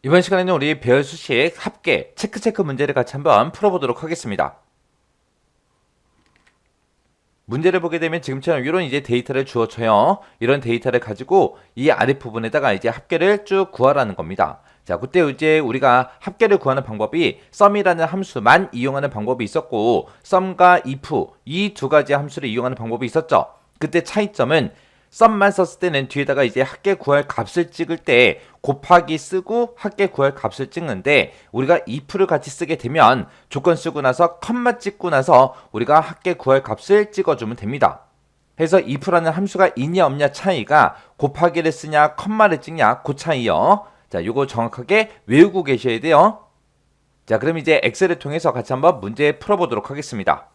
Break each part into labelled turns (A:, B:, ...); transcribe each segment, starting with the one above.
A: 이번 시간에는 우리 배열 수식 합계 체크 문제를 같이 한번 풀어보도록 하겠습니다. 문제를 보게 되면 지금처럼 이런 이제 데이터를 주어쳐요. 이런 데이터를 가지고 이 아랫부분에다가 이제 합계를 쭉 구하라는 겁니다. 자, 그때 이제 우리가 합계를 구하는 방법이 sum이라는 함수만 이용하는 방법이 있었고 sum과 if 이 두 가지 함수를 이용하는 방법이 있었죠. 그때 차이점은 sum만 썼을 때는 뒤에다가 이제 합계 구할 값을 찍을 때 곱하기 쓰고 합계 구할 값을 찍는데 우리가 if를 같이 쓰게 되면 조건 쓰고 나서 컴마 찍고 나서 우리가 합계 구할 값을 찍어주면 됩니다. 그래서 if라는 함수가 있냐 없냐 차이가 곱하기를 쓰냐 컴마를 찍냐 그 차이요. 자, 요거 정확하게 외우고 계셔야 돼요. 자, 그럼 이제 엑셀을 통해서 같이 한번 문제 풀어보도록 하겠습니다.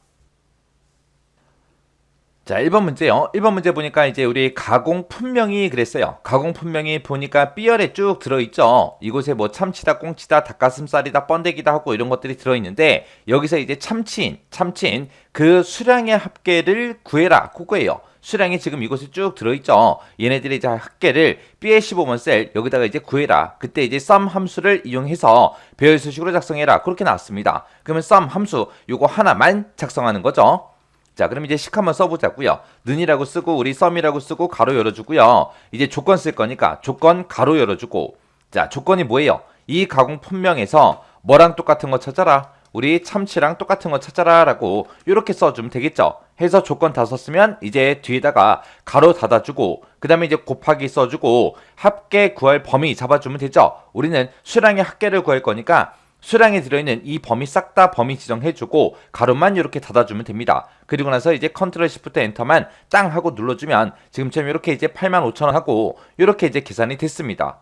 A: 자, 1번 문제요. 1번 문제 보니까 이제 우리 가공 품명이 그랬어요. 가공 품명이 보니까 B열에 쭉 들어있죠. 이곳에 뭐 참치다, 꽁치다, 닭가슴살이다, 번데기다 하고 이런 것들이 들어있는데 여기서 이제 참치인 그 수량의 합계를 구해라. 그거예요. 수량이 지금 이곳에 쭉 들어있죠. 얘네들이 이제 합계를 B의 15번 셀 여기다가 이제 구해라. 그때 이제 sum 함수를 이용해서 배열 수식으로 작성해라. 그렇게 나왔습니다. 그러면 sum 함수 요거 하나만 작성하는 거죠. 자, 그럼 이제 식 한번 써보자고요. 는이라고 쓰고 우리 썸이라고 쓰고 가로 열어주고요. 이제 조건 쓸 거니까 조건 가로 열어주고. 자, 조건이 뭐예요? 이 가공 품명에서 뭐랑 똑같은 거 찾아라. 우리 참치랑 똑같은 거 찾아라 라고 이렇게 써주면 되겠죠. 해서 조건 다 썼으면 이제 뒤에다가 가로 닫아주고 그 다음에 이제 곱하기 써주고 합계 구할 범위 잡아주면 되죠. 우리는 수량의 합계를 구할 거니까 수량에 들어있는 이 범위 싹 다 범위 지정해주고 가로만 이렇게 닫아주면 됩니다. 그리고 나서 이제 컨트롤 시프트 엔터만 땅 하고 눌러주면 지금처럼 이렇게 이제 85,000원 하고 이렇게 이제 계산이 됐습니다.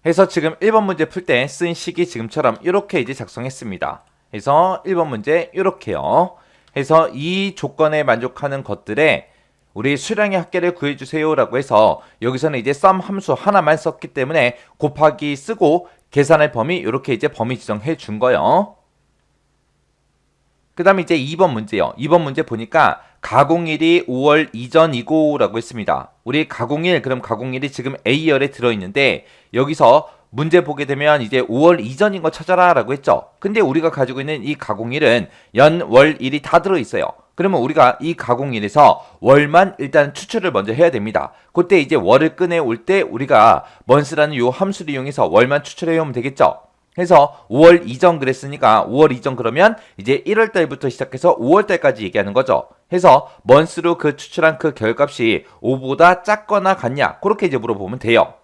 A: 해서 지금 1번 문제 풀 때 쓴 식이 지금처럼 이렇게 이제 작성했습니다. 해서 1번 문제 이렇게요. 해서 이 조건에 만족하는 것들에 우리 수량의 합계를 구해주세요 라고 해서 여기서는 이제 sum 함수 하나만 썼기 때문에 곱하기 쓰고 계산할 범위 이렇게 이제 범위 지정해 준 거요. 그 다음에 이제 2번 문제요. 2번 문제 보니까 가공일이 5월 이전이고 라고 했습니다. 우리 가공일 그럼 가공일이 지금 A열에 들어있는데 여기서 문제 보게 되면 이제 5월 이전인 거 찾아라 라고 했죠. 근데 우리가 가지고 있는 이 가공일은 연, 월, 일이 다 들어있어요. 그러면 우리가 이 가공일에서 월만 일단 추출을 먼저 해야 됩니다. 그때 이제 월을 꺼내올 때 우리가 먼스라는 요 함수를 이용해서 월만 추출해 오면 되겠죠. 그래서 5월 이전 그랬으니까 5월 이전 그러면 이제 1월 달부터 시작해서 5월 달까지 얘기하는 거죠. 해서 먼스로 그 추출한 그 결값이 5보다 작거나 같냐 그렇게 이제 물어보면 돼요.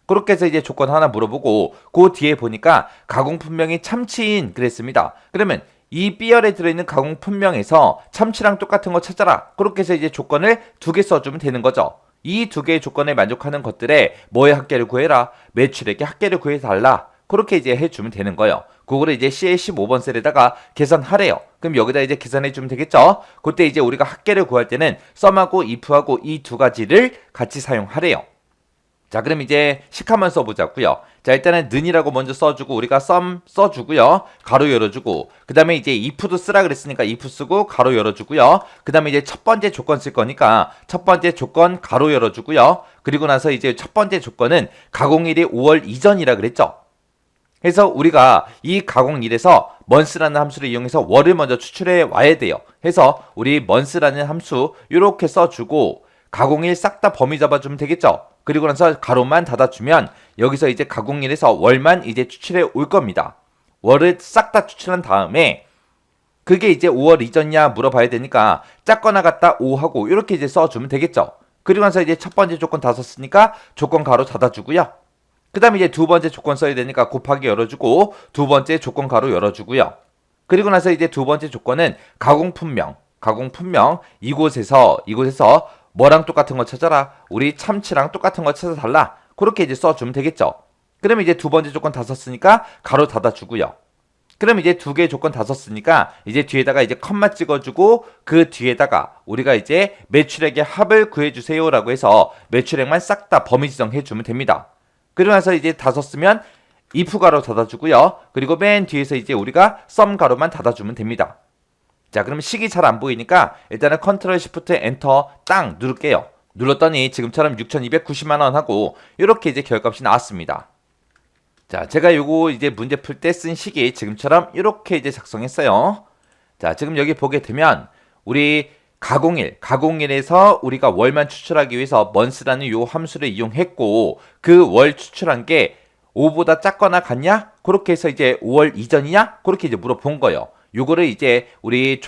A: 그렇게 해서 이제 조건 하나 물어보고 그 뒤에 보니까 가공 품명이 참치인 그랬습니다. 그러면 이 B열에 들어있는 가공 품명에서 참치랑 똑같은 거 찾아라. 그렇게 해서 이제 조건을 두 개 써주면 되는 거죠. 이 두 개의 조건에 만족하는 것들에 뭐의 합계를 구해라. 매출액의 합계를 구해달라. 그렇게 이제 해주면 되는 거예요. 그거를 이제 C의 15번 셀에다가 계산하래요. 그럼 여기다 이제 계산해주면 되겠죠. 그때 이제 우리가 합계를 구할 때는 sum하고 if하고 이 두 가지를 같이 사용하래요. 자, 그럼 이제 식 한번 써보자고요. 자, 일단은 는이라고 먼저 써주고 우리가 sum 써주고요. 가로 열어주고 그 다음에 이제 if도 쓰라 그랬으니까 if 쓰고 가로 열어주고요. 그 다음에 이제 첫 번째 조건 쓸 거니까 첫 번째 조건 가로 열어주고요. 그리고 나서 이제 첫 번째 조건은 가공일이 5월 이전이라 그랬죠. 그래서 우리가 이 가공일에서 먼스라는 함수를 이용해서 월을 먼저 추출해 와야 돼요. 해서 우리 먼스라는 함수 이렇게 써주고 가공일 싹 다 범위 잡아주면 되겠죠. 그리고 나서 가로만 닫아주면 여기서 이제 가공일에서 월만 이제 추출해 올 겁니다. 월을 싹 다 추출한 다음에 그게 이제 5월 이전이냐 물어봐야 되니까 작거나 같다 5하고 이렇게 이제 써주면 되겠죠. 그리고 나서 이제 첫 번째 조건 다 썼으니까 조건 가로 닫아주고요. 그 다음에 이제 두 번째 조건 써야 되니까 곱하기 열어주고 두 번째 조건 가로 열어주고요. 그리고 나서 이제 두 번째 조건은 가공 품명 이곳에서 뭐랑 똑같은 거 찾아라. 우리 참치랑 똑같은 거 찾아달라. 그렇게 이제 써주면 되겠죠. 그러면 이제 두 번째 조건 다 썼으니까 가로 닫아주고요. 그럼 이제 두 개의 조건 다 썼으니까 이제 뒤에다가 이제 컴마 찍어주고 그 뒤에다가 우리가 이제 매출액의 합을 구해주세요라고 해서 매출액만 싹 다 범위 지정해주면 됩니다. 그러고 나서 이제 다 썼으면 if 가로 닫아주고요. 그리고 맨 뒤에서 이제 우리가 sum 가로만 닫아주면 됩니다. 자, 그럼 식이 잘 안 보이니까 일단은 컨트롤 시프트 엔터 땅 누를게요. 눌렀더니 지금처럼 6,290만 원 하고 이렇게 이제 결값이 나왔습니다. 자, 제가 요거 이제 문제 풀 때 쓴 식이 지금처럼 이렇게 이제 작성했어요. 자, 지금 여기 보게 되면 우리 가공일에서 우리가 월만 추출하기 위해서 months라는 요 함수를 이용했고 그 월 추출한 게 5보다 작거나 같냐? 그렇게 해서 이제 5월 이전이냐? 그렇게 이제 물어본 거예요. 요거를 이제 우리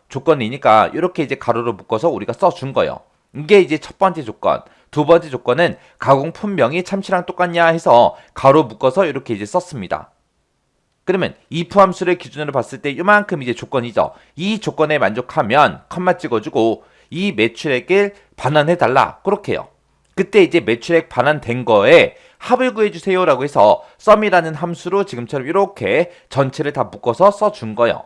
A: 조건이니까 이렇게 이제 가로로 묶어서 우리가 써준 거예요. 이게 이제 첫 번째 조건. 두 번째 조건은 가공 품명이 참치랑 똑같냐 해서 가로 묶어서 이렇게 이제 썼습니다. 그러면 if 함수를 기준으로 봤을 때 이만큼 이제 조건이죠. 이 조건에 만족하면 컴마 찍어주고 이 매출액을 반환해달라. 그렇게 해요. 그때 이제 매출액 반환된 거에 합을 구해주세요라고 해서 sum이라는 함수로 지금처럼 이렇게 전체를 다 묶어서 써준 거예요.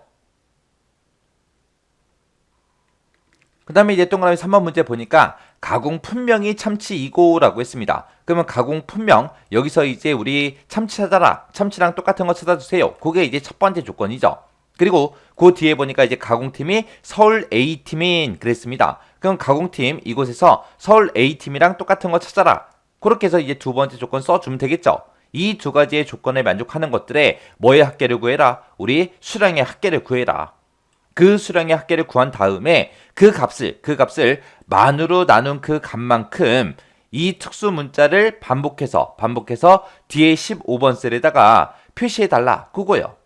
A: 그 다음에 이제 동그라미 3번 문제 보니까 가공 품명이 참치이고라고 했습니다. 그러면 가공 품명 여기서 이제 우리 참치 찾아라. 참치랑 똑같은 거 찾아주세요. 그게 이제 첫 번째 조건이죠. 그리고 그 뒤에 보니까 이제 가공팀이 서울 A팀인 그랬습니다. 그럼 가공팀 이곳에서 서울 A팀이랑 똑같은 거 찾아라. 그렇게 해서 이제 두 번째 조건 써주면 되겠죠. 이 두 가지의 조건에 만족하는 것들에 뭐의 합계를 구해라? 우리 수량의 합계를 구해라. 그 수량의 합계를 구한 다음에 그 값을 만으로 나눈 그 값만큼 이 특수 문자를 반복해서 뒤에 15번 셀에다가 표시해달라. 그거예요.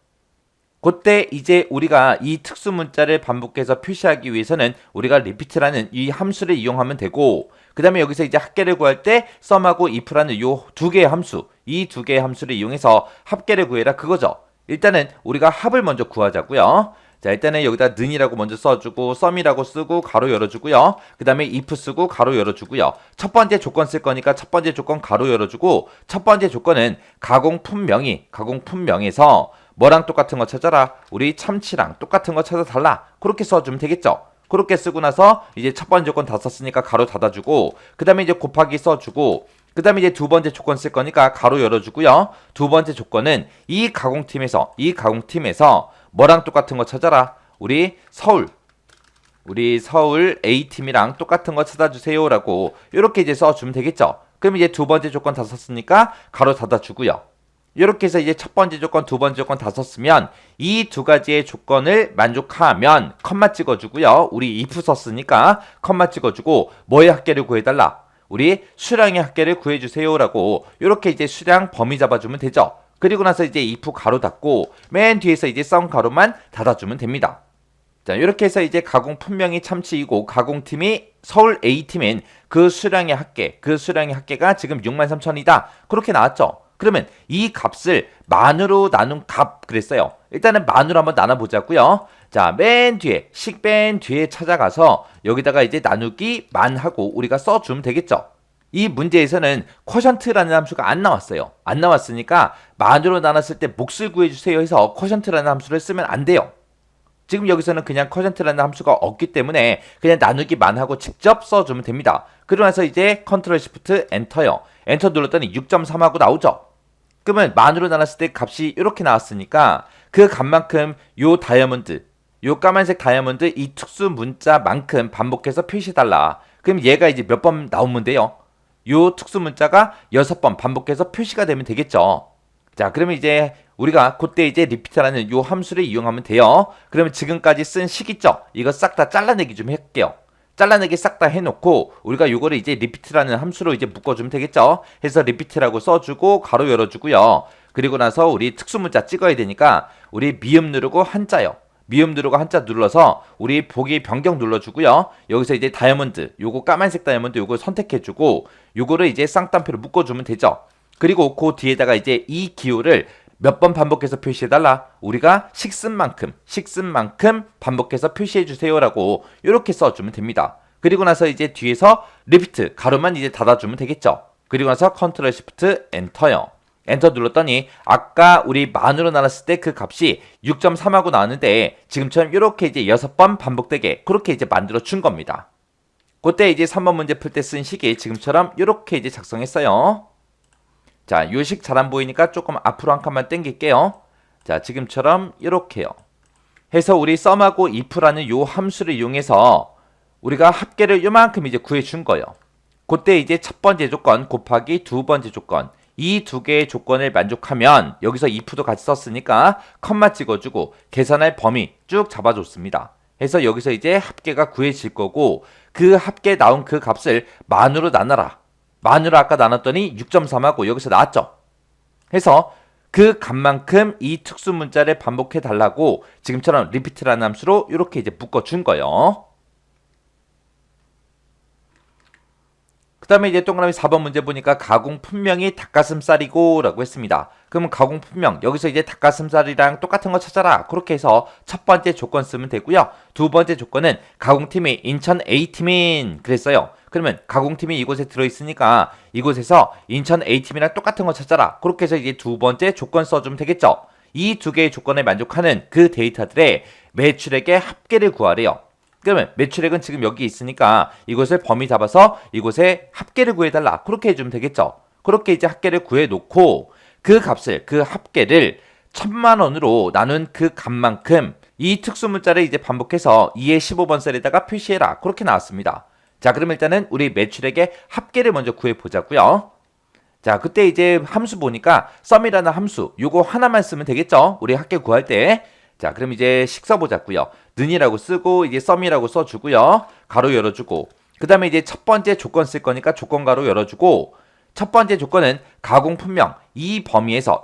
A: 그때 이제 우리가 이 특수 문자를 반복해서 표시하기 위해서는 우리가 repeat라는 이 함수를 이용하면 되고 그 다음에 여기서 이제 합계를 구할 때 sum하고 if라는 요 두 개의 함수 이 두 개의 함수를 이용해서 합계를 구해라 그거죠. 일단은 우리가 합을 먼저 구하자고요. 자, 일단은 여기다 는이라고 먼저 써주고 sum이라고 쓰고 가로 열어주고요. 그 다음에 if 쓰고 가로 열어주고요. 첫 번째 조건 쓸 거니까 첫 번째 조건 가로 열어주고 첫 번째 조건은 가공 품명에서 뭐랑 똑같은 거 찾아라. 우리 참치랑 똑같은 거 찾아달라. 그렇게 써주면 되겠죠. 그렇게 쓰고 나서 이제 첫 번째 조건 다 썼으니까 가로 닫아주고 그 다음에 이제 곱하기 써주고 그 다음에 이제 두 번째 조건 쓸 거니까 가로 열어주고요. 두 번째 조건은 이 가공팀에서 뭐랑 똑같은 거 찾아라. 우리 서울 A팀이랑 똑같은 거 찾아주세요 라고 이렇게 이제 써주면 되겠죠. 그럼 이제 두 번째 조건 다 썼으니까 가로 닫아주고요. 이렇게 해서 이제 첫 번째 조건, 두 번째 조건 다 썼으면 이 두 가지의 조건을 만족하면 컴마 찍어주고요. 우리 if 썼으니까 컴마 찍어주고 뭐의 합계를 구해달라. 우리 수량의 합계를 구해주세요라고 이렇게 이제 수량 범위 잡아주면 되죠. 그리고 나서 이제 if 가로 닫고 맨 뒤에서 이제 sum 가로만 닫아주면 됩니다. 자, 이렇게 해서 이제 가공 품명이 참치이고 가공팀이 서울 A팀인 그 수량의 합계가 지금 63,000이다. 그렇게 나왔죠. 그러면 이 값을 만으로 나눈 값 그랬어요. 일단은 만으로 한번 나눠보자고요. 자, 맨 뒤에 찾아가서 여기다가 이제 나누기 만하고 우리가 써주면 되겠죠. 이 문제에서는 쿼션트라는 함수가 안 나왔어요. 안 나왔으니까 만으로 나눴을 때 몫을 구해주세요 해서 쿼션트라는 함수를 쓰면 안 돼요. 지금 여기서는 그냥 쿼션트라는 함수가 없기 때문에 그냥 나누기 만하고 직접 써주면 됩니다. 그러고 나서 이제 컨트롤 시프트 엔터요. 엔터 눌렀더니 6.3하고 나오죠. 그러면 만으로 나눴을 때 값이 이렇게 나왔으니까 그 값만큼 요 까만색 다이아몬드 이 특수 문자만큼 반복해서 표시해달라. 그럼 얘가 이제 몇 번 나오면 돼요? 요 특수 문자가 6번 반복해서 표시가 되면 되겠죠. 자, 그러면 이제 우리가 그때 이제 repeat라는 요 함수를 이용하면 돼요. 그러면 지금까지 쓴 식 있죠? 이거 싹 다 잘라내기 좀 할게요. 잘라내기 싹 다 해놓고 우리가 요거를 이제 repeat라는 함수로 이제 묶어주면 되겠죠. 해서 repeat라고 써주고 가로 열어주고요. 그리고 나서 우리 특수 문자 찍어야 되니까 우리 미음 누르고 한자요. 미음 누르고 한자 눌러서 우리 보기 변경 눌러주고요. 여기서 이제 다이아몬드 요거 까만색 다이아몬드 요거 선택해주고 요거를 이제 쌍따옴표로 묶어주면 되죠. 그리고 그 뒤에다가 이제 이 기호를 몇 번 반복해서 표시해달라. 우리가 식쓴 만큼 반복해서 표시해주세요라고 이렇게 써주면 됩니다. 그리고 나서 이제 뒤에서 repeat 가로만 이제 닫아주면 되겠죠. 그리고 나서 컨트롤 시프트 엔터요. 엔터 눌렀더니 아까 우리 만으로 나눴을 때 그 값이 6.3하고 나왔는데 지금처럼 이렇게 이제 6번 반복되게 그렇게 이제 만들어 준 겁니다. 그때 이제 3번 문제 풀 때 쓴 식이 지금처럼 이렇게 이제 작성했어요. 자, 요 식 잘 안 보이니까 조금 앞으로 한 칸만 당길게요. 자, 지금처럼 이렇게요. 해서 우리 sum하고 if라는 요 함수를 이용해서 우리가 합계를 요만큼 이제 구해 준 거예요. 그때 이제 첫 번째 조건 곱하기 두 번째 조건 이 두 개의 조건을 만족하면 여기서 if도 같이 썼으니까 컴마 찍어주고 계산할 범위 쭉 잡아줬습니다. 해서 여기서 이제 합계가 구해질 거고 그 합계 나온 그 값을 만으로 나눠라. 만으로 아까 나눴더니 6.3하고 여기서 나왔죠. 해서 그 값만큼 이 특수 문자를 반복해 달라고 지금처럼 repeat라는 함수로 이렇게 이제 묶어준 거예요. 그 다음에 이제 동그라미 4번 문제 보니까 가공 분명히 닭가슴살이고 라고 했습니다. 그러면 가공 분명 여기서 이제 닭가슴살이랑 똑같은 거 찾아라. 그렇게 해서 첫 번째 조건 쓰면 되고요. 두 번째 조건은 가공팀이 인천 A팀인 그랬어요. 그러면 가공팀이 이곳에 들어있으니까 이곳에서 인천 A팀이랑 똑같은 거 찾아라. 그렇게 해서 이제 두 번째 조건 써주면 되겠죠. 이 두 개의 조건에 만족하는 그 데이터들의 매출액의 합계를 구하래요. 그러면 매출액은 지금 여기 있으니까 이것을 범위 잡아서 이곳에 합계를 구해달라. 그렇게 해주면 되겠죠. 그렇게 이제 합계를 구해놓고 그 값을, 그 합계를 1000만 원으로 나눈 그 값만큼 이 특수 문자를 이제 반복해서 2의 15번 셀에다가 표시해라. 그렇게 나왔습니다. 자, 그럼 일단은 우리 매출액의 합계를 먼저 구해보자고요. 자, 그때 이제 함수 보니까 sum이라는 함수 요거 하나만 쓰면 되겠죠. 우리 합계 구할 때. 자, 그럼 이제 식 써보자고요. 는이라고 쓰고 이제 sum이라고 써주고요. 가로 열어주고 그 다음에 이제 첫 번째 조건 쓸 거니까 조건 가로 열어주고 첫 번째 조건은 가공 분명 이 범위에서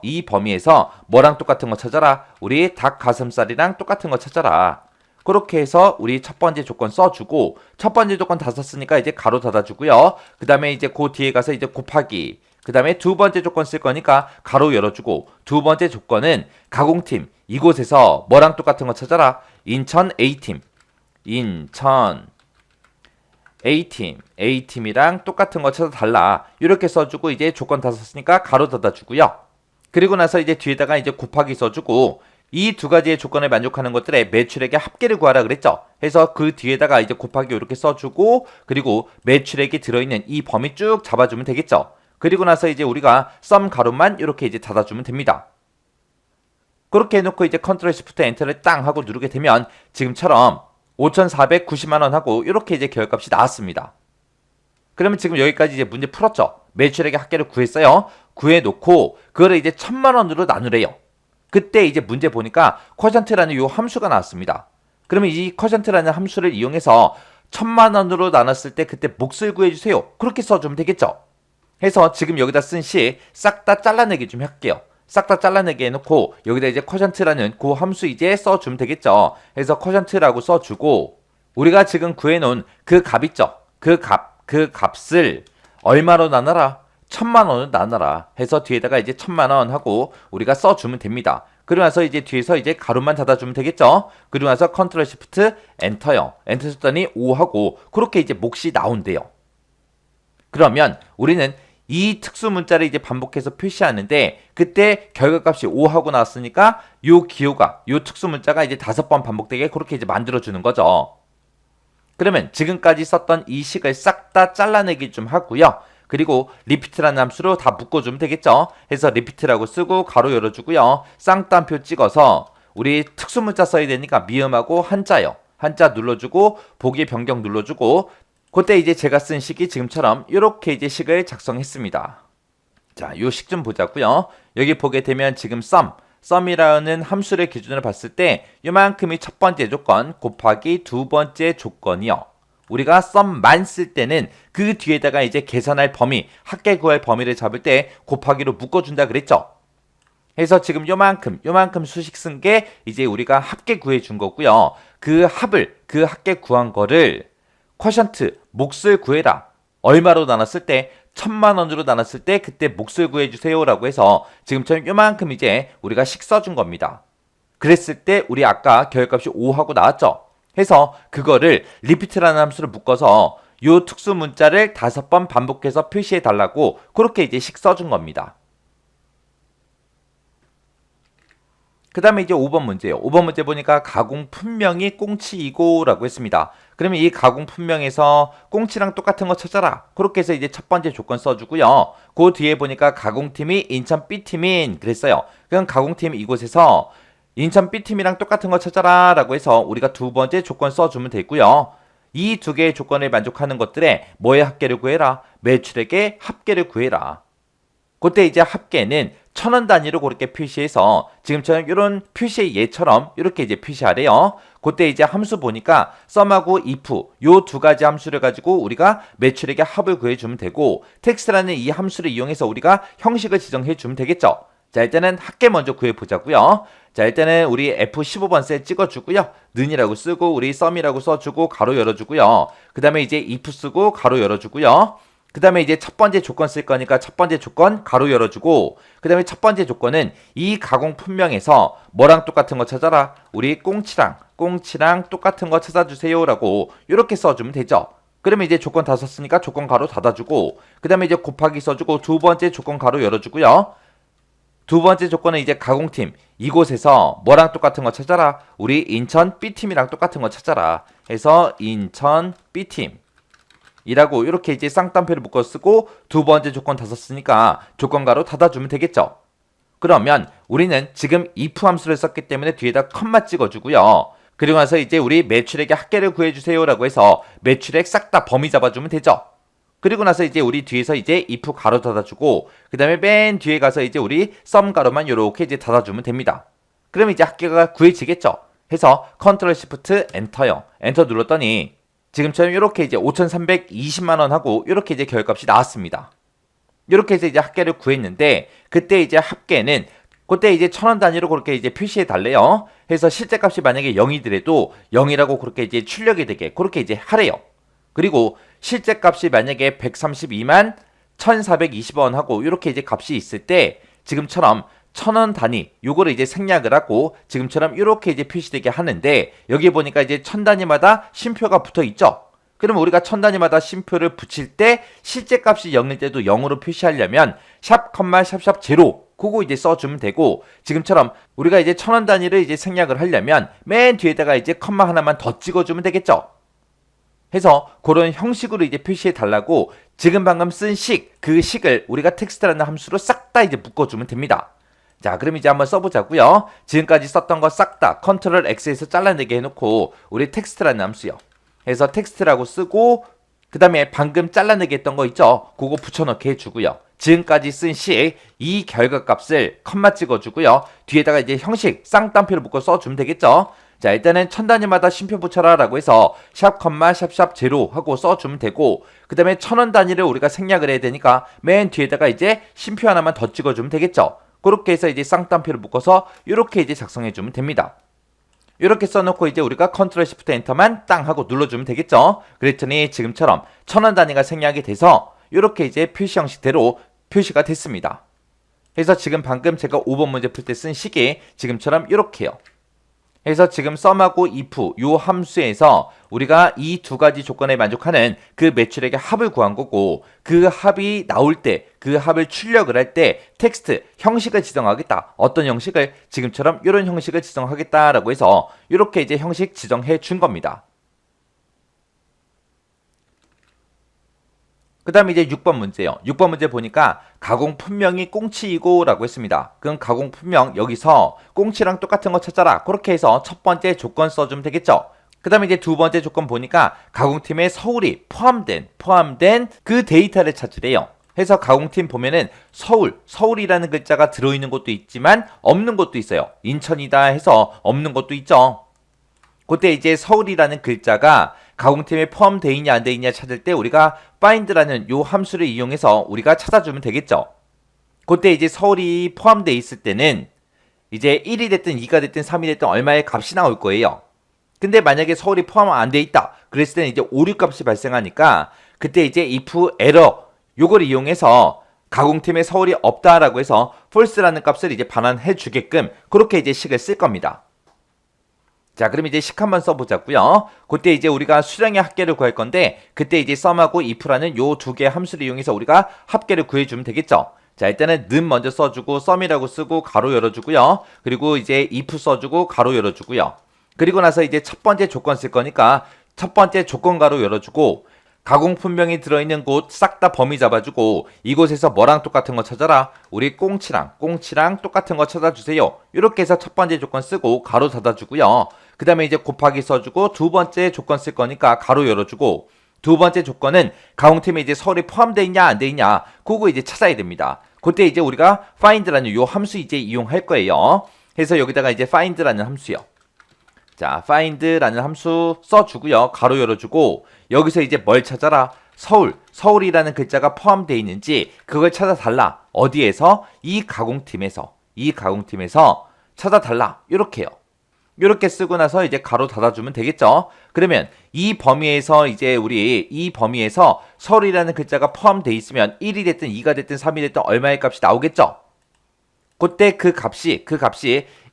A: 뭐랑 똑같은 거 찾아라. 우리 닭 가슴살이랑 똑같은 거 찾아라. 그렇게 해서 우리 첫 번째 조건 써주고 첫 번째 조건 다 썼으니까 이제 가로 닫아주고요. 그 다음에 이제 그 뒤에 가서 이제 곱하기 그 다음에 두 번째 조건 쓸 거니까 가로 열어주고 두 번째 조건은 가공팀 이곳에서 뭐랑 똑같은 거 찾아라. 인천 A팀 A팀이랑 똑같은 거 찾아달라. 이렇게 써주고 이제 조건 다 썼으니까 가로 닫아주고요. 그리고 나서 이제 뒤에다가 이제 곱하기 써주고 이 두 가지의 조건을 만족하는 것들의 매출액의 합계를 구하라 그랬죠. 해서 그 뒤에다가 이제 곱하기 이렇게 써주고 그리고 매출액이 들어있는 이 범위 쭉 잡아주면 되겠죠. 그리고 나서 이제 우리가 sum 가로만 이렇게 이제 닫아주면 됩니다. 그렇게 해놓고 이제 컨트롤 시프트 엔터를 땅 하고 누르게 되면 지금처럼 5,490만 원 하고 이렇게 이제 결과값이 나왔습니다. 그러면 지금 여기까지 이제 문제 풀었죠. 매출액의 합계를 구했어요. 구해놓고 그거를 이제 1000만 원으로 나누래요. 그때 이제 문제 보니까 쿼션트라는 요 함수가 나왔습니다. 그러면 이 쿼션트라는 함수를 이용해서 1000만 원으로 나눴을 때 그때 몫을 구해주세요. 그렇게 써주면 되겠죠. 해서 지금 여기다 쓴 시 싹 다 잘라내기 좀 할게요. 싹 다 잘라내게 해놓고 여기다 이제 쿼션트라는 그 함수 이제 써주면 되겠죠. 해서 쿼션트라고 써주고 우리가 지금 구해놓은 그 값 있죠. 그 값을 얼마로 나눠라? 1000만 원을 나눠라. 해서 뒤에다가 이제 1000만 원 하고 우리가 써주면 됩니다. 그러고 나서 이제 뒤에서 이제 가로만 닫아주면 되겠죠. 그리고 나서 컨트롤 시프트 엔터요. 엔터 쳤더니 5하고 그렇게 이제 몫이 나온대요. 그러면 우리는 이 특수 문자를 이제 반복해서 표시하는데 그때 결과값이 5하고 나왔으니까 요 기호가 요 특수 문자가 이제 5번 반복되게 그렇게 이제 만들어주는 거죠. 그러면 지금까지 썼던 이 식을 싹 다 잘라내기 좀 하고요. 그리고 repeat라는 함수로 다 묶어주면 되겠죠. 해서 repeat라고 쓰고 가로 열어주고요. 쌍따옴표 찍어서 우리 특수 문자 써야 되니까 미음하고 한자요. 한자 눌러주고 보기 변경 눌러주고 그때 이제 제가 쓴 식이 지금처럼 이렇게 이제 식을 작성했습니다. 자, 요 식 좀 보자고요. 여기 보게 되면 지금 sum이라는 함수를 기준으로 봤을 때 요만큼이 첫 번째 조건 곱하기 두 번째 조건이요. 우리가 sum만 쓸 때는 그 뒤에다가 이제 계산할 범위, 합계 구할 범위를 잡을 때 곱하기로 묶어준다 그랬죠. 해서 지금 요만큼 수식 쓴 게 이제 우리가 합계 구해준 거고요. 그 합계 구한 거를 쿼션트, 몫을 구해라. 얼마로 나눴을 때 1000만 원으로 나눴을 때 그때 몫을 구해주세요 라고 해서 지금처럼 요만큼 이제 우리가 식 써준 겁니다. 그랬을 때 우리 아까 결과값이 5하고 나왔죠. 해서 그거를 repeat라는 함수를 묶어서 요 특수 문자를 5번 반복해서 표시해 달라고 그렇게 이제 식 써준 겁니다. 그 다음에 이제 5번 문제예요. 5번 문제 보니까 가공 분명히 꽁치이고 라고 했습니다. 그러면 이 가공 분명에서 꽁치랑 똑같은 거 찾아라. 그렇게 해서 이제 첫 번째 조건 써주고요. 그 뒤에 보니까 가공팀이 인천 B팀인 그랬어요. 그럼 가공팀 이곳에서 인천 B팀이랑 똑같은 거 찾아라 라고 해서 우리가 두 번째 조건 써주면 되고요. 이 두 개의 조건을 만족하는 것들의 뭐의 합계를 구해라? 매출액의 합계를 구해라. 그때 이제 합계는 1000원 단위로 그렇게 표시해서 지금처럼 이런 표시의 예처럼 이렇게 이제 표시하래요. 그때 이제 함수 보니까 썸하고 if 요 두 가지 함수를 가지고 우리가 매출액의 합을 구해주면 되고 텍스트라는 이 함수를 이용해서 우리가 형식을 지정해 주면 되겠죠. 자, 일단은 합계 먼저 구해보자고요. 자, 일단은 우리 F15번 셀 찍어주고요. 는이라고 쓰고 우리 썸이라고 써주고 가로 열어주고요. 그 다음에 이제 if 쓰고 가로 열어주고요. 그 다음에 이제 첫 번째 조건 쓸 거니까 첫 번째 조건 가로 열어주고 그 다음에 첫 번째 조건은 이 가공 품명에서 뭐랑 똑같은 거 찾아라. 우리 꽁치랑 똑같은 거 찾아주세요 라고 이렇게 써주면 되죠. 그러면 이제 조건 다 썼으니까 조건 가로 닫아주고 그 다음에 이제 곱하기 써주고 두 번째 조건 가로 열어주고요. 두 번째 조건은 이제 가공팀 이곳에서 뭐랑 똑같은 거 찾아라. 우리 인천 B팀이랑 똑같은 거 찾아라 해서 인천 B팀 이라고 이렇게 이제 쌍따옴표를 묶어 쓰고 두 번째 조건 다 썼으니까 조건가로 닫아주면 되겠죠. 그러면 우리는 지금 if 함수를 썼기 때문에 뒤에다 컴마 찍어주고요. 그리고 나서 이제 우리 매출액의 합계를 구해주세요 라고 해서 매출액 싹 다 범위 잡아주면 되죠. 그리고 나서 이제 우리 뒤에서 이제 if 가로 닫아주고 그 다음에 맨 뒤에 가서 이제 우리 썸 가로만 이렇게 이제 닫아주면 됩니다. 그러면 이제 합계가 구해지겠죠. 해서 컨트롤 시프트 엔터요. 엔터 눌렀더니 지금처럼 이렇게 이제 5,320만원 하고 이렇게 이제 결값이 나왔습니다. 이렇게 해서 이제 합계를 구했는데 그때 이제 합계는 그때 이제 1000원 단위로 그렇게 이제 표시해 달래요. 해서 실제값이 만약에 0이더라도 0이라고 그렇게 이제 출력이 되게 그렇게 이제 하래요. 그리고 실제값이 만약에 132만 1,420원 하고 이렇게 이제 값이 있을 때 지금처럼 1000원 단위 요거를 이제 생략을 하고 지금처럼 이렇게 이제 표시되게 하는데 여기 보니까 이제 1000 단위마다 쉼표가 붙어 있죠. 그러면 우리가 1000 단위마다 쉼표를 붙일 때 실제 값이 0일 때도 0으로 표시하려면 샵 컴마 샵샵 제로 그거 이제 써주면 되고 지금처럼 우리가 이제 1000원 단위를 이제 생략을 하려면 맨 뒤에다가 이제 컴마 하나만 더 찍어주면 되겠죠. 해서 그런 형식으로 이제 표시해 달라고 지금 방금 쓴 그 식을 우리가 텍스트라는 함수로 싹 다 이제 묶어주면 됩니다. 자, 그럼 이제 한번 써보자고요. 지금까지 썼던 거 싹 다 컨트롤 X에서 잘라내게 해놓고 우리 텍스트라는 함수요. 해서 텍스트라고 쓰고 그 다음에 방금 잘라내게 했던 거 있죠? 그거 붙여넣게 해주고요. 지금까지 쓴 이 결과값을 컴마 찍어주고요. 뒤에다가 이제 형식 쌍따옴표를 묶어 써주면 되겠죠? 자, 일단은 1000 단위마다 쉼표 붙여라 라고 해서 샵 컴마 샵샵 제로 하고 써주면 되고 그 다음에 1000원 단위를 우리가 생략을 해야 되니까 맨 뒤에다가 이제 쉼표 하나만 더 찍어주면 되겠죠? 그렇게 해서 이제 쌍따옴표를 묶어서 이렇게 이제 작성해주면 됩니다. 이렇게 써놓고 이제 우리가 컨트롤 시프트 엔터만 땅 하고 눌러주면 되겠죠. 그랬더니 지금처럼 1000원 단위가 생략이 돼서 이렇게 이제 표시 형식대로 표시가 됐습니다. 그래서 지금 방금 제가 5번 문제 풀 때 쓴 식이 지금처럼 이렇게요. 그래서 지금 썸하고 if 요 함수에서 우리가 이 두 가지 조건에 만족하는 그 매출액의 합을 구한 거고 그 합이 나올 때 그 합을 출력을 할 때 텍스트 형식을 지정하겠다. 어떤 형식을 지금처럼 이런 형식을 지정하겠다라고 해서 이렇게 이제 형식 지정해 준 겁니다. 그 다음에 이제 6번 문제요. 6번 문제 보니까 가공 품명이 꽁치이고 라고 했습니다. 그럼 가공 품명 여기서 꽁치랑 똑같은 거 찾아라. 그렇게 해서 첫 번째 조건 써주면 되겠죠. 그 다음에 이제 두 번째 조건 보니까 가공팀에 서울이 포함된 그 데이터를 찾으래요. 해서 가공팀 보면은 서울이라는 글자가 들어있는 것도 있지만 없는 것도 있어요. 인천이다 해서 없는 것도 있죠. 그때 이제 서울이라는 글자가 가공팀에 포함되어 있냐 안 되어 있냐 찾을 때 우리가 find라는 요 함수를 이용해서 우리가 찾아주면 되겠죠. 그때 이제 서울이 포함되어 있을 때는 이제 1이 됐든 2가 됐든 3이 됐든 얼마의 값이 나올 거예요. 근데 만약에 서울이 포함 안 되어 있다. 그랬을 때는 이제 오류 값이 발생하니까 그때 이제 if error 요걸 이용해서 가공팀에 서울이 없다라고 해서 false라는 값을 이제 반환해 주게끔 그렇게 이제 식을 쓸 겁니다. 자, 그럼 이제 식 한번 써보자고요. 그때 이제 우리가 수량의 합계를 구할 건데 그때 이제 썸하고 if라는 요 두 개의 함수를 이용해서 우리가 합계를 구해주면 되겠죠. 자, 일단은 는 먼저 써주고 썸이라고 쓰고 가로 열어주고요. 그리고 이제 if 써주고 가로 열어주고요. 그리고 나서 이제 첫 번째 조건 쓸 거니까 첫 번째 조건 가로 열어주고 가공 품명이 들어있는 곳 싹 다 범위 잡아주고 이곳에서 뭐랑 똑같은 거 찾아라. 우리 꽁치랑 똑같은 거 찾아주세요. 이렇게 해서 첫 번째 조건 쓰고 가로 닫아주고요. 그 다음에 이제 곱하기 써주고 두 번째 조건 쓸 거니까 가로 열어주고 두 번째 조건은 가공팀에 이제 서울이 포함되어 있냐 안 되어 있냐 그거 이제 찾아야 됩니다. 그때 이제 우리가 find라는 요 함수 이제 이용할 거예요. 해서 여기다가 이제 find라는 함수요. 자, find라는 함수 써주고요. 가로 열어주고 여기서 이제 뭘 찾아라? 서울이라는 글자가 포함되어 있는지 그걸 찾아달라. 어디에서? 이 가공팀에서 찾아달라. 요렇게요. 요렇게 쓰고 나서 이제 가로 닫아주면 되겠죠. 그러면 이 범위에서 이제 우리 이 범위에서 서울이라는 글자가 포함되어 있으면 1이 됐든 2가 됐든 3이 됐든 얼마의 값이 나오겠죠. 그때 그 값이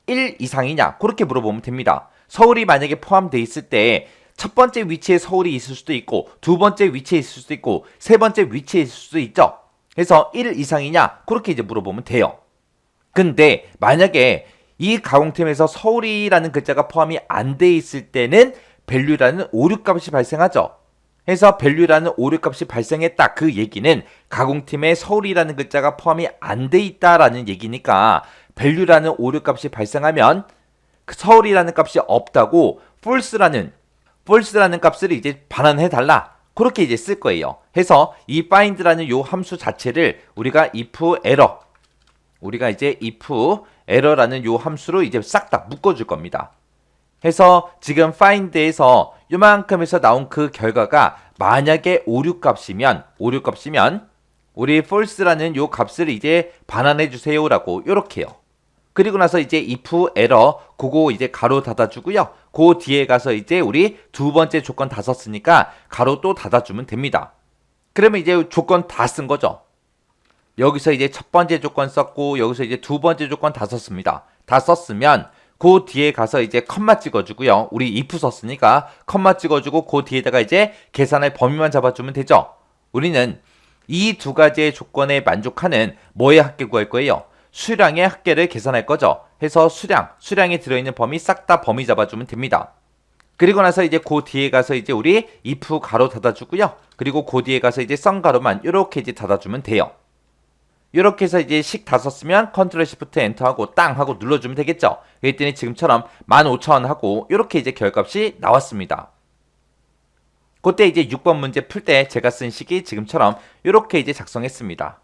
A: 1 이상이냐 그렇게 물어보면 됩니다. 서울이 만약에 포함되어 있을 때 첫 번째 위치에 서울이 있을 수도 있고 두 번째 위치에 있을 수도 있고 세 번째 위치에 있을 수도 있죠. 그래서 1 이상이냐 그렇게 이제 물어보면 돼요. 근데 만약에 이 가공팀에서 서울이라는 글자가 포함이 안 돼 있을 때는 value라는 오류값이 발생하죠. 해서 value라는 오류값이 발생했다. 그 얘기는 가공팀에 서울이라는 글자가 포함이 안 돼 있다라는 얘기니까 value라는 오류값이 발생하면 그 서울이라는 값이 없다고 false라는 값을 이제 반환해 달라. 그렇게 이제 쓸 거예요. 해서 이 find라는 요 함수 자체를 우리가 if error라는 요 함수로 이제 싹 다 묶어줄 겁니다. 해서 지금 find에서 요만큼에서 나온 그 결과가 만약에 오류값이면 우리 false라는 요 값을 이제 반환해 주세요라고 요렇게요. 그리고 나서 이제 if error 그거 이제 가로 닫아주고요. 그 뒤에 가서 이제 우리 두 번째 조건 다 썼으니까 가로 또 닫아주면 됩니다. 그러면 이제 조건 다 쓴 거죠. 여기서 이제 첫 번째 조건 썼고 여기서 이제 두 번째 조건 다 썼습니다. 다 썼으면 그 뒤에 가서 이제 컴마 찍어주고요. 우리 if 썼으니까 컴마 찍어주고 그 뒤에다가 이제 계산할 범위만 잡아주면 되죠. 우리는 이 두 가지의 조건에 만족하는 뭐의 합계 구할 거예요? 수량의 합계를 계산할 거죠. 해서 수량에 들어있는 범위 싹 다 범위 잡아주면 됩니다. 그리고 나서 이제 그 뒤에 가서 이제 우리 if 가로 닫아주고요. 그리고 그 뒤에 가서 이제 썸 가로만 이렇게 이제 닫아주면 돼요. 이렇게 해서 이제 식 다 썼으면 컨트롤 시프트 엔터 하고 땅 하고 눌러주면 되겠죠. 그랬더니 지금처럼 15,000 하고 이렇게 이제 결값이 나왔습니다. 그때 이제 6번 문제 풀 때 제가 쓴 식이 지금처럼 이렇게 이제 작성했습니다.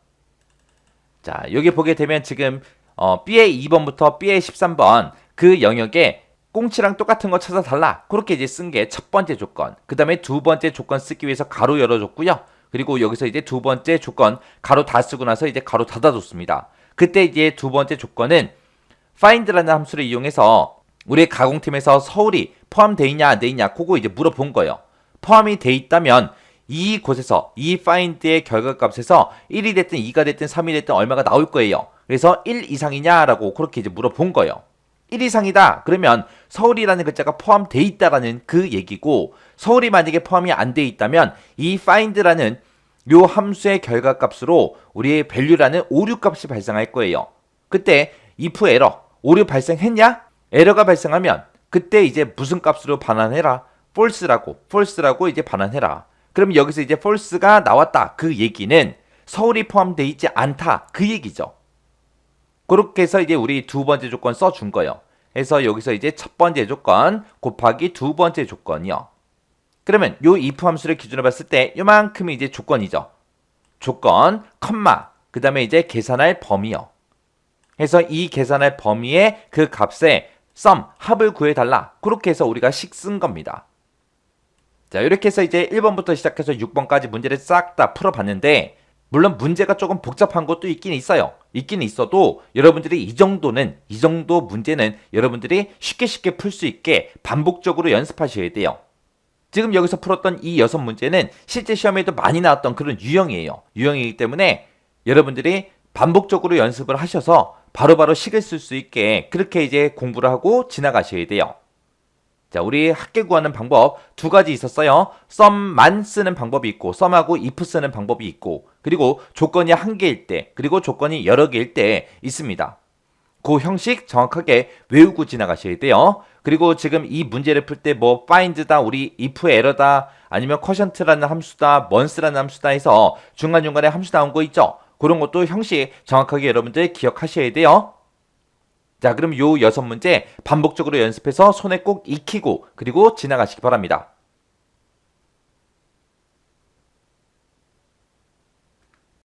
A: 자, 여기 보게 되면 지금 B의 2번부터 B의 13번 그 영역에 꽁치랑 똑같은 거 찾아달라. 그렇게 이제 쓴 게 첫 번째 조건. 그 다음에 두 번째 조건 쓰기 위해서 가로 열어줬고요. 그리고 여기서 이제 두 번째 조건 가로 다 쓰고 나서 이제 가로 닫아줬습니다. 그때 이제 두 번째 조건은 find라는 함수를 이용해서 우리 가공팀에서 서울이 포함되어 있냐 안 돼 있냐 그거 이제 물어본 거예요. 포함이 돼 있다면 이곳에서 이 find의 결과값에서 1이 됐든 2가 됐든 3이 됐든 얼마가 나올 거예요. 그래서 1 이상이냐라고 그렇게 이제 물어본 거예요. 1 이상이다. 그러면 서울이라는 글자가 포함돼 있다라는 그 얘기고 서울이 만약에 포함이 안 돼 있다면 이 find라는 요 함수의 결과값으로 우리의 value라는 오류값이 발생할 거예요. 그때 if error 오류 발생했냐? 에러가 발생하면 그때 이제 무슨 값으로 반환해라? false라고 이제 반환해라. 그럼 여기서 이제 false가 나왔다. 그 얘기는 서울이 포함되어 있지 않다. 그 얘기죠. 그렇게 해서 이제 우리 두 번째 조건 써준 거예요. 해서 여기서 이제 첫 번째 조건 곱하기 두 번째 조건이요. 그러면 요 if 함수를 기준으로 봤을 때 요만큼이 이제 조건이죠. 조건, 컴마, 그 다음에 이제 계산할 범위요. 해서 이 계산할 범위의 그 값에 sum, 합을 구해달라. 그렇게 해서 우리가 식 쓴 겁니다. 자, 이렇게 해서 이제 1번부터 시작해서 6번까지 문제를 싹 다 풀어봤는데 물론 문제가 조금 복잡한 것도 있긴 있어요. 있긴 있어도 여러분들이 이 정도 문제는 여러분들이 쉽게 풀 수 있게 반복적으로 연습하셔야 돼요. 지금 여기서 풀었던 이 6문제는 실제 시험에도 많이 나왔던 그런 유형이에요. 유형이기 때문에 여러분들이 반복적으로 연습을 하셔서 바로바로 식을 쓸 수 있게 그렇게 이제 공부를 하고 지나가셔야 돼요. 자, 우리 합계 구하는 방법 두 가지 있었어요. sum만 쓰는 방법이 있고 sum하고 if 쓰는 방법이 있고 그리고 조건이 한 개일 때 그리고 조건이 여러 개일 때 있습니다. 그 형식 정확하게 외우고 지나가셔야 돼요. 그리고 지금 이 문제를 풀 때 뭐 find다 우리 if error다 아니면 quotient라는 함수다 once라는 함수다 해서 중간중간에 함수 나온 거 있죠. 그런 것도 형식 정확하게 여러분들 기억하셔야 돼요. 자, 그럼 요 6문제 반복적으로 연습해서 손에 꼭 익히고 그리고 지나가시기 바랍니다.